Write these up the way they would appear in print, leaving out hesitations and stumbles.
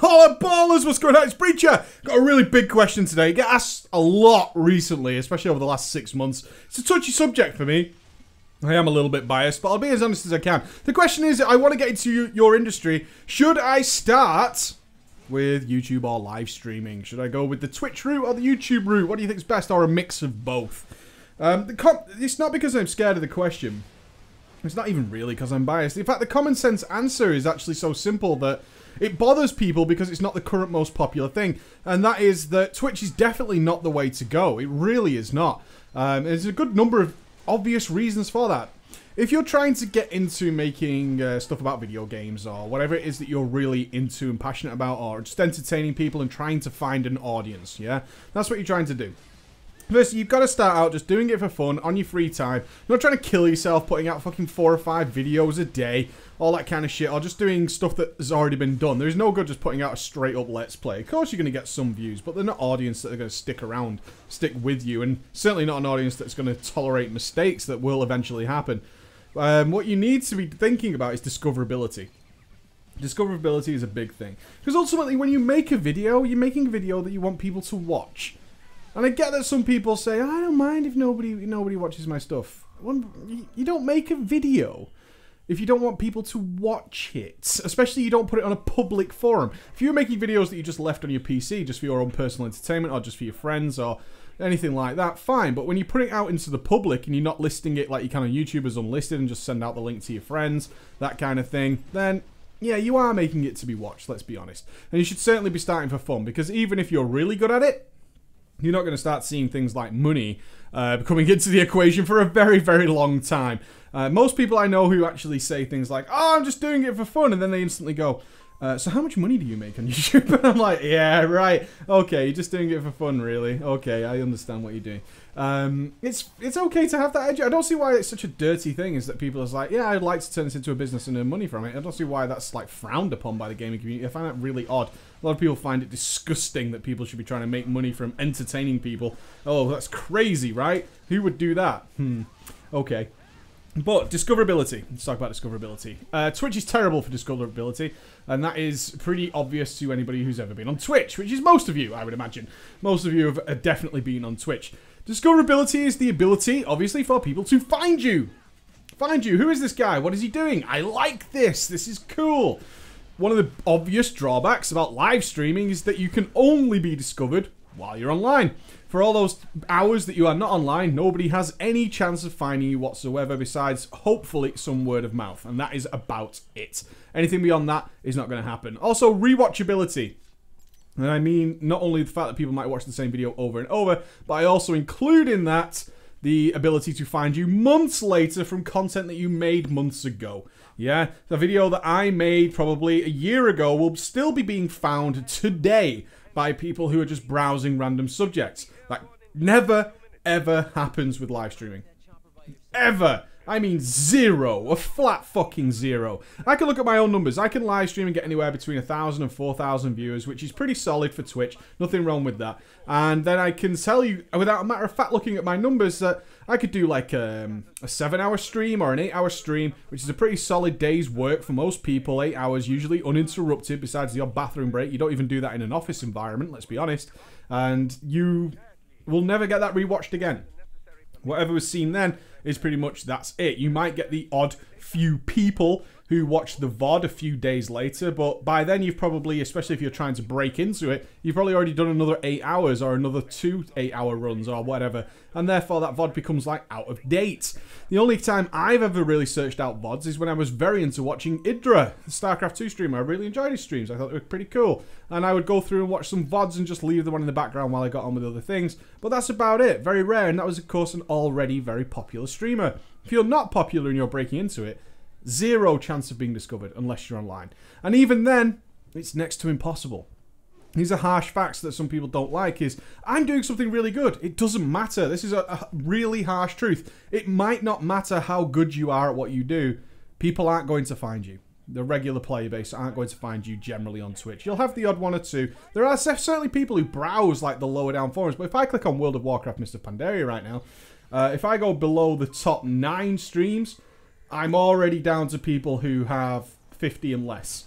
Holla ballers, what's going on? It's Breacher. Got a really big question today. I get asked a lot recently, especially over the last 6 months. It's a touchy subject for me. I am a little bit biased, but I'll be as honest as I can. The question is, I want to get into your industry. Should I start with YouTube or live streaming? Should I go with the Twitch route or the YouTube route? What do you think is best, or a mix of both? It's not because I'm scared of the question. It's not even really because I'm biased. In fact, the common sense answer is actually so simple that it bothers people because it's not the current most popular thing. And that is that Twitch is definitely not the way to go. It really is not. There's a good number of obvious reasons for that. If you're trying to get into making stuff about video games or whatever it is that you're really into and passionate about, or just entertaining people and trying to find an audience, yeah? That's what you're trying to do. First, you've got to start out just doing it for fun, on your free time. You're not trying to kill yourself, putting out fucking 4 or 5 videos a day, all that kind of shit, or just doing stuff that has already been done. There's no good just putting out a straight-up Let's Play. Of course you're going to get some views, but they're not audience that are going to stick around, stick with you, and certainly not an audience that's going to tolerate mistakes that will eventually happen. What you need to be thinking about is discoverability. Discoverability is a big thing. Because ultimately, when you make a video, you're making a video that you want people to watch. And I get that some people say, I don't mind if nobody watches my stuff. Well, you don't make a video if you don't want people to watch it. Especially you don't put it on a public forum. If you're making videos that you just left on your PC just for your own personal entertainment or just for your friends or anything like that, fine. But when you put it out into the public and you're not listing it like you can on YouTube as unlisted and just send out the link to your friends, that kind of thing, then yeah, you are making it to be watched, let's be honest. And you should certainly be starting for fun, because even if you're really good at it, you're not going to start seeing things like money coming into the equation for a very, very long time. Most people I know who actually say things like, oh, I'm just doing it for fun, and then they instantly go, so how much money do you make on YouTube? And I'm like, yeah, right. Okay, you're just doing it for fun, really. Okay, I understand what you're doing. It's okay to have that edge. I don't see why it's such a dirty thing, is that people are like, yeah, I'd like to turn this into a business and earn money from it. I don't see why that's like frowned upon by the gaming community. I find that really odd. A lot of people find it disgusting that people should be trying to make money from entertaining people. Oh, that's crazy, right? Who would do that? Okay. But discoverability. Let's talk about discoverability. Twitch is terrible for discoverability, and that is pretty obvious to anybody who's ever been on Twitch, which is most of you, I would imagine. Most of you have definitely been on Twitch. Discoverability is the ability, obviously, for people to find you. Find you. Who is this guy? What is he doing? I like this. This is cool. One of the obvious drawbacks about live streaming is that you can only be discovered while you're online. For all those hours that you are not online, nobody has any chance of finding you whatsoever, besides hopefully some word of mouth, and that is about it. Anything beyond that is not going to happen. Also, rewatchability. And I mean not only the fact that people might watch the same video over and over, but I also include in that the ability to find you months later from content that you made months ago. Yeah, the video that I made probably a year ago will still be being found today by people who are just browsing random subjects. That never, ever happens with live streaming. Ever. I mean zero. A flat fucking zero. I can look at my own numbers. I can live stream and get anywhere between 1,000 and 4,000 viewers, which is pretty solid for Twitch. Nothing wrong with that. And then I can tell you, without a matter of fact looking at my numbers, that I could do like a 7-hour stream or an 8-hour stream, which is a pretty solid day's work for most people. 8 hours usually uninterrupted, besides the odd bathroom break. You don't even do that in an office environment, let's be honest. And you will never get that rewatched again. Whatever was seen then is pretty much that's it. You might get the odd few people who watch the VOD a few days later, but by then you've probably, especially if you're trying to break into it, you've probably already done another 8 hours or another 2 8-hour runs or whatever, and therefore that VOD becomes like out of date. The only time I've ever really searched out VODs is when I was very into watching Idra, the StarCraft 2 streamer. I really enjoyed his streams. I thought they were pretty cool. And I would go through and watch some VODs and just leave them on in the background while I got on with other things. But that's about it. Very rare, and that was of course an already very popular streamer. If you're not popular and you're breaking into it, zero chance of being discovered unless you're online. And even then, it's next to impossible. These are harsh facts that some people don't like. Is I'm doing something really good. It doesn't matter. This is a really harsh truth. It might not matter how good you are at what you do. People aren't going to find you. The regular player base aren't going to find you generally on Twitch. You'll have the odd one or two. There are certainly people who browse like the lower down forums. But if I click on World of Warcraft Mr. Pandaria right now, if I go below the top 9 streams, I'm already down to people who have 50 and less.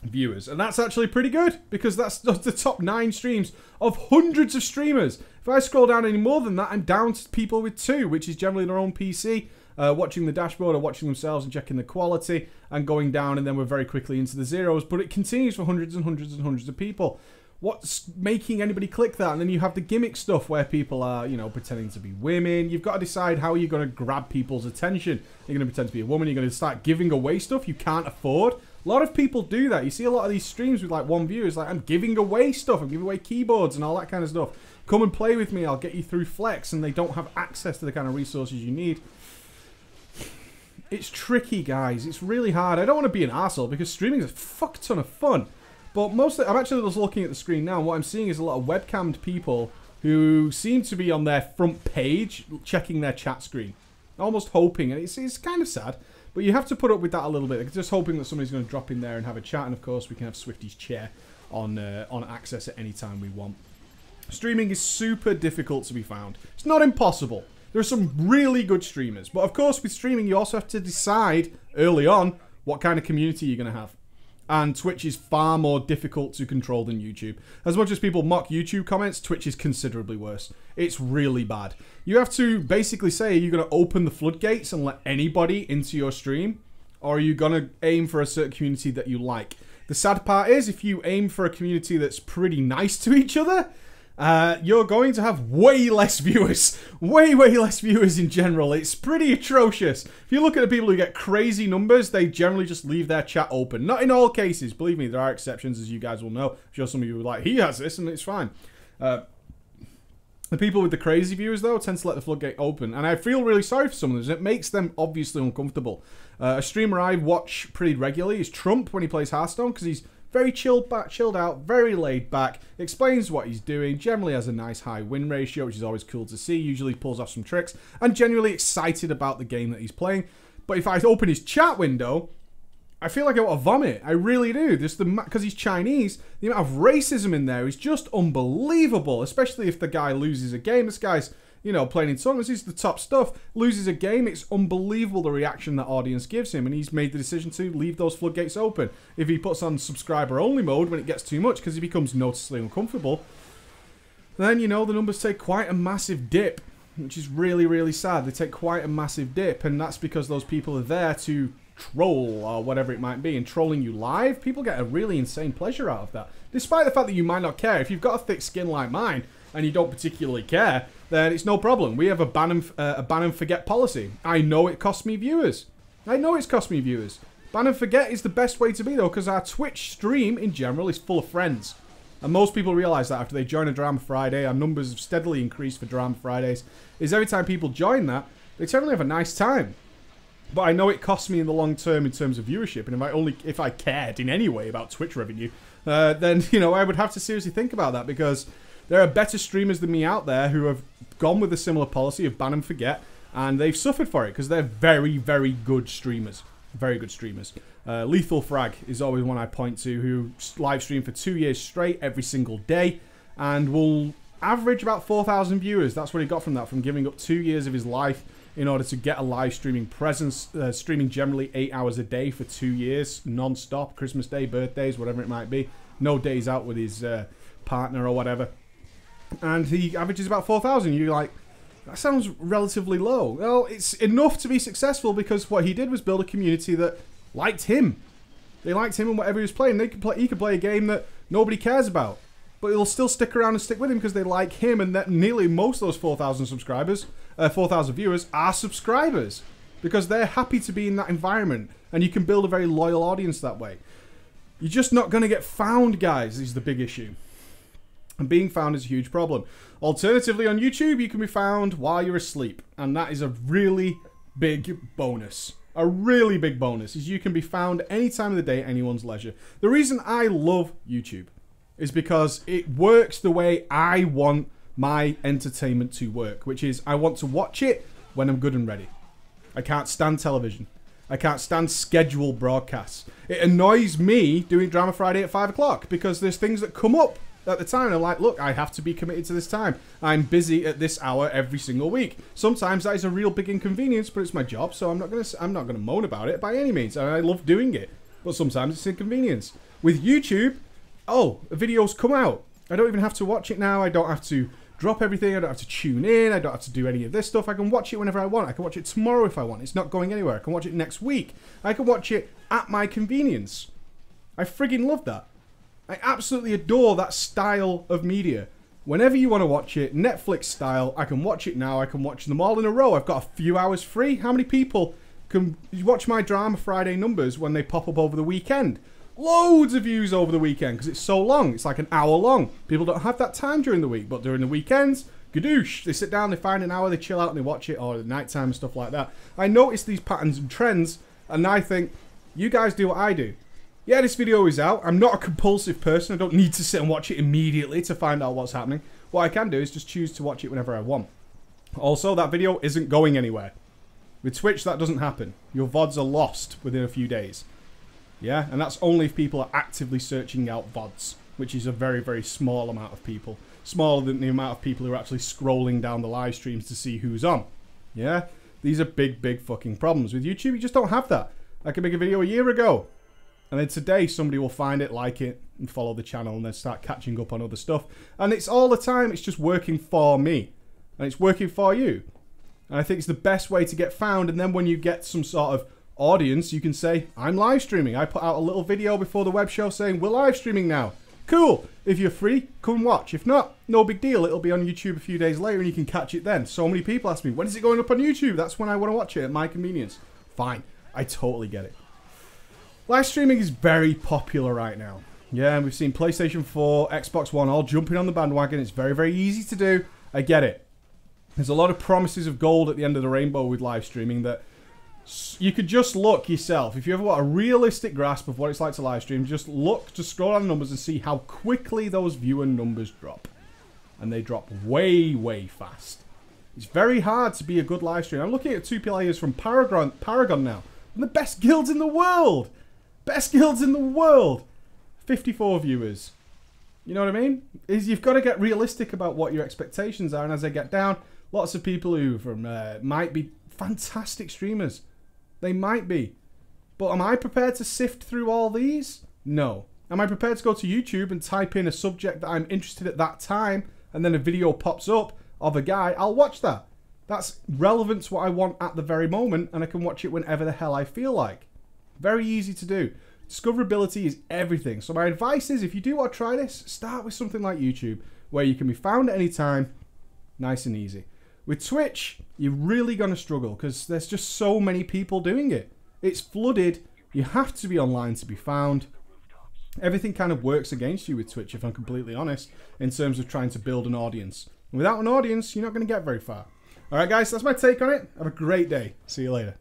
viewers. And that's actually pretty good, because that's the top 9 streams of hundreds of streamers. If I scroll down any more than that, I'm down to people with 2, which is generally their own PC, watching the dashboard or watching themselves and checking the quality and going down, and then we're very quickly into the zeros. But it continues for hundreds and hundreds and hundreds of people. What's making anybody click that? And then you have the gimmick stuff where people are, you know, pretending to be women. You've got to decide how you're going to grab people's attention. You're going to pretend to be a woman. You're going to start giving away stuff you can't afford. A lot of people do that. You see a lot of these streams with like 1 viewer. It's like, I'm giving away stuff. I'm giving away keyboards and all that kind of stuff. Come and play with me. I'll get you through Flex. And they don't have access to the kind of resources you need. It's tricky, guys. It's really hard. I don't want to be an arsehole because streaming is a fuck ton of fun. But mostly, I'm actually just looking at the screen now, and what I'm seeing is a lot of webcammed people who seem to be on their front page checking their chat screen. Almost hoping, and it's kind of sad, but you have to put up with that a little bit. Just hoping that somebody's going to drop in there and have a chat, and of course we can have Swifty's chair on access at any time we want. Streaming is super difficult to be found. It's not impossible. There are some really good streamers, but of course with streaming you also have to decide early on what kind of community you're going to have. And Twitch is far more difficult to control than YouTube. As much as people mock YouTube comments, Twitch is considerably worse. It's really bad. You have to basically say, are you going to open the floodgates and let anybody into your stream? Or are you going to aim for a certain community that you like? The sad part is, if you aim for a community that's pretty nice to each other, you're going to have way less viewers. Way less viewers in general. It's pretty atrocious. If you look at the people who get crazy numbers, they generally just leave their chat open. Not in all cases. Believe me, there are exceptions, as you guys will know. I'm sure some of you are like, he has this, and it's fine. The people with the crazy viewers, though, tend to let the floodgate open. And I feel really sorry for some of them. It makes them obviously uncomfortable. A streamer I watch pretty regularly is Trump when he plays Hearthstone, because he's very chilled out, very laid back, explains what he's doing, generally has a nice high win ratio, which is always cool to see, usually pulls off some tricks, and genuinely excited about the game that he's playing. But if I open his chat window, I feel like I want to vomit. I really do. Because he's Chinese, the amount of racism in there is just unbelievable, especially if the guy loses a game. This guy's, you know, playing in tournaments, he's the top stuff, loses a game, it's unbelievable the reaction that audience gives him, and he's made the decision to leave those floodgates open. If he puts on subscriber only mode when it gets too much, because he becomes noticeably uncomfortable, then, you know, the numbers take quite a massive dip, which is really sad. They take quite a massive dip, and that's because those people are there to troll, or whatever it might be, and trolling you live, people get a really insane pleasure out of that, despite the fact that you might not care. If you've got a thick skin like mine, and you don't particularly care, then it's no problem. We have a ban and forget policy. I know it costs me viewers. I know it's cost me viewers. Ban and forget is the best way to be, though, because our Twitch stream, in general, is full of friends. And most people realise that after they join a Drama Friday. Our numbers have steadily increased for Drama Fridays. Is every time people join that, they generally have a nice time. But I know it costs me in the long term in terms of viewership, and if I cared in any way about Twitch revenue, then, you know, I would have to seriously think about that, because there are better streamers than me out there who have gone with a similar policy of ban and forget, and they've suffered for it because they're very good streamers. Very good streamers. Lethal Frag is always one I point to, who live streamed for 2 years straight every single day and will average about 4,000 viewers. That's what he got from that, from giving up 2 years of his life in order to get a live streaming presence, streaming generally 8 hours a day for 2 years, non-stop, Christmas Day, birthdays, whatever it might be. No days out with his partner or whatever. And he averages about 4,000. You're like, that sounds relatively low. Well, it's enough to be successful, because what he did was build a community that liked him. They liked him and whatever he was playing. He could play a game that nobody cares about, but it'll still stick around and stick with him because they like him, and that nearly most of those 4,000 subscribers, 4,000 viewers are subscribers, because they're happy to be in that environment, and you can build a very loyal audience that way. You're just not going to get found, guys, is the big issue. And being found is a huge problem. Alternatively, on YouTube, you can be found while you're asleep. And that is a really big bonus. A really big bonus is you can be found any time of the day at anyone's leisure. The reason I love YouTube is because it works the way I want my entertainment to work, which is I want to watch it when I'm good and ready. I can't stand television. I can't stand scheduled broadcasts. It annoys me doing Drama Friday at 5 o'clock because there's things that come up at the time. I'm like, look, I have to be committed to this time. I'm busy at this hour every single week. Sometimes that is a real big inconvenience, but it's my job, so I'm not gonna moan about it by any means. And I love doing it. but sometimes it's inconvenience. With YouTube, oh, a video's come out. I don't even have to watch it now. I don't have to drop everything. I don't have to tune in. I don't have to do any of this stuff. I can watch it whenever I want. I can watch it tomorrow if I want. It's not going anywhere. I can watch it next week. I can watch it at my convenience. I friggin' love that. I absolutely adore that style of media. Whenever you want to watch it, Netflix style, I can watch it now. I can watch them all in a row. I've got a few hours free. How many people can watch my Drama Friday numbers when they pop up over the weekend? Loads of views over the weekend because it's so long. It's like an hour long. People don't have that time during the week, but during the weekends, gadoosh. They sit down, they find an hour, they chill out and they watch it, or at nighttime and stuff like that. I notice these patterns and trends, and I think, you guys do what I do. Yeah, this video is out. I'm not a compulsive person. I don't need to sit and watch it immediately to find out what's happening. What I can do is just choose to watch it whenever I want. Also, that video isn't going anywhere. With Twitch, that doesn't happen. Your VODs are lost within a few days. Yeah, and that's only if people are actively searching out VODs, which is a very, very small amount of people. Smaller than the amount of people who are actually scrolling down the live streams to see who's on. Yeah, these are big, big fucking problems. With YouTube, you just don't have that. I could make a video a year ago, and then today somebody will find it, like it, and follow the channel, and then start catching up on other stuff. And it's all the time, it's just working for me. And it's working for you. And I think it's the best way to get found, and then when you get some sort of audience, you can say, I'm live streaming. I put out a little video before the web show saying, we're live streaming now. Cool. If you're free, come watch. If not, no big deal. It'll be on YouTube a few days later and you can catch it then. So many people ask me, when is it going up on YouTube? That's when I want to watch it, at my convenience. Fine. I totally get it. Live streaming is very popular right now. Yeah, and we've seen PlayStation 4, Xbox One all jumping on the bandwagon. It's very, very easy to do. I get it. There's a lot of promises of gold at the end of the rainbow with live streaming that you could just look yourself. If you ever want a realistic grasp of what it's like to live stream, just look, just scroll down the numbers and see how quickly those viewer numbers drop. And they drop way, way fast. It's very hard to be a good live streamer. I'm looking at 2 players from Paragon now. And the best guilds in the world. Best guilds in the world. 54 viewers. You know what I mean? You've got to get realistic about what your expectations are. And as they get down, lots of people who might be fantastic streamers. They might be. But am I prepared to sift through all these? No. Am I prepared to go to YouTube and type in a subject that I'm interested at that time, and then a video pops up of a guy? I'll watch that. That's relevant to what I want at the very moment, and I can watch it whenever the hell I feel like. Very easy to do. Discoverability is everything. So my advice is, if you do want to try this, start with something like YouTube, where you can be found at any time, nice and easy. With Twitch, you're really going to struggle because there's just so many people doing it. It's flooded. You have to be online to be found. Everything kind of works against you with Twitch, if I'm completely honest, in terms of trying to build an audience. And without an audience, you're not going to get very far. All right, guys, that's my take on it. Have a great day. See you later.